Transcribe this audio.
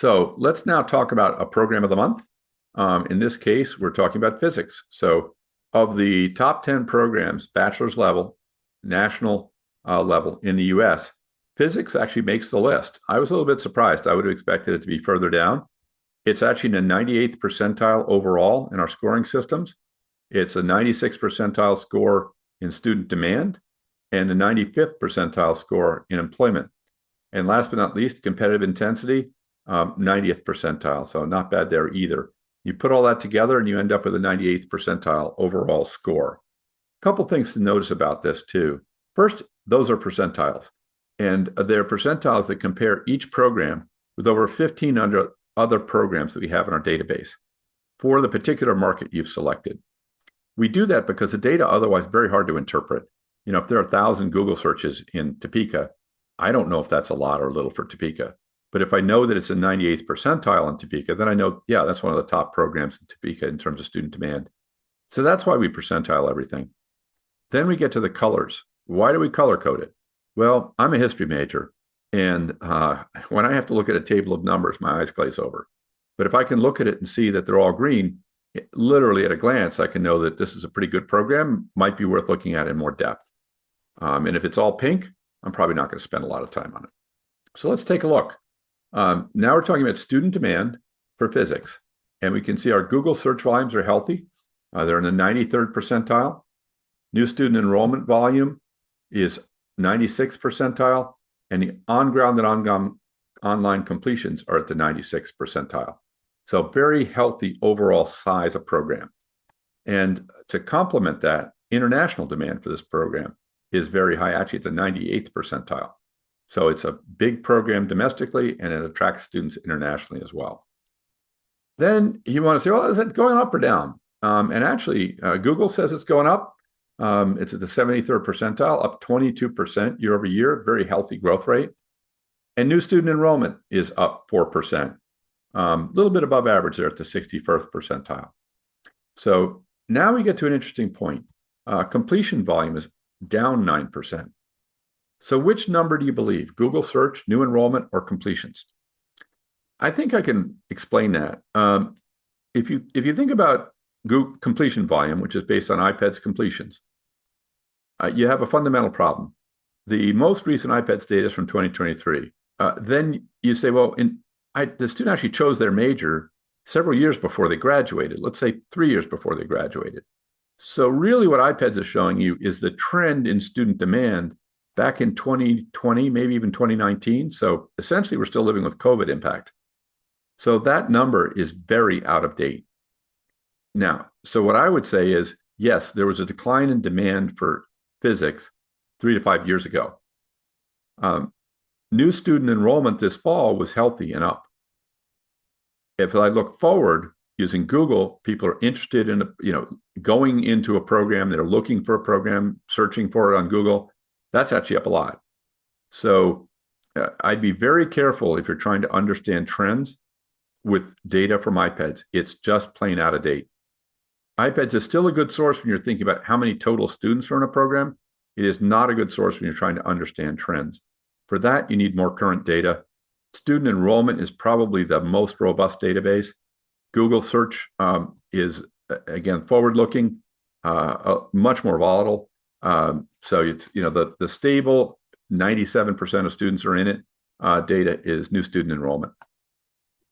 So let's now talk about a program of the month. In this case, we're talking about physics. So of the top 10 programs, bachelor's level, national level in the US, physics actually makes the list. I was a little bit surprised. I would have expected it to be further down. It's actually in the 98th percentile overall in our scoring systems. It's a 96th percentile score in student demand and a 95th percentile score in employment. And last but not least, competitive intensity, 90th percentile. So not bad there either. You put all that together and you end up with a 98th percentile overall score. A couple things to notice about this too. First, those are percentiles. And they're percentiles that compare each program with over 1,500 other programs that we have in our database for the particular market you've selected. We do that because the data otherwise very hard to interpret. You know, if there are 1,000 Google searches in Topeka, I don't know if that's a lot or little for Topeka. But if I know that it's a 98th percentile in Topeka, then I know, yeah, that's one of the top programs in Topeka in terms of student demand. So that's why we percentile everything. Then we get to the colors. Why do we color code it? Well, I'm a history major. And when I have to look at a table of numbers, my eyes glaze over. But if I can look at it and see that they're all green, literally at a glance, I can know that this is a pretty good program, might be worth looking at in more depth. And if it's all pink, I'm probably not going to spend a lot of time on it. So let's take a look. Now we're talking about student demand for physics. And we can see our Google search volumes are healthy. They're in the 93rd percentile. New student enrollment volume is 96th percentile. And the on-ground and online completions are at the 96th percentile. So very healthy overall size of program. And to complement that, international demand for this program is very high. Actually, it's a 98th percentile. So it's a big program domestically, and it attracts students internationally as well. Then you want to say, well, is it going up or down? And actually, Google says it's going up. It's at the 73rd percentile, up 22% year over year, very healthy growth rate. And new student enrollment is up 4%, a little bit above average there at the 61st percentile. So now we get to an interesting point. Completion volume is down 9%. So which number do you believe? Google search, new enrollment, or completions? I think I can explain that. If you think about Google completion volume, which is based on IPEDS completions, you have a fundamental problem. The most recent IPEDS data is from 2023. Then you say, well, the student actually chose their major several years before they graduated, let's say 3 years before they graduated. So really what IPEDS is showing you is the trend in student demand back in 2020, maybe even 2019. So essentially, we're still living with COVID impact. So that number is very out of date. Now, so what I would say is, yes, there was a decline in demand for physics 3 to 5 years ago. New student enrollment this fall was healthy and up. If I look forward using Google, people are interested in, going into a program. They're looking for a program, searching for it on Google. That's actually up a lot. So I'd be very careful if you're trying to understand trends with data from IPEDS. It's just plain out of date. IPEDS is still a good source when you're thinking about how many total students are in a program. It is not a good source when you're trying to understand trends. For that, you need more current data. Student enrollment is probably the most robust database. Google search is, again, forward-looking, much more volatile. So it's, the stable 97% of students are in it data is new student enrollment.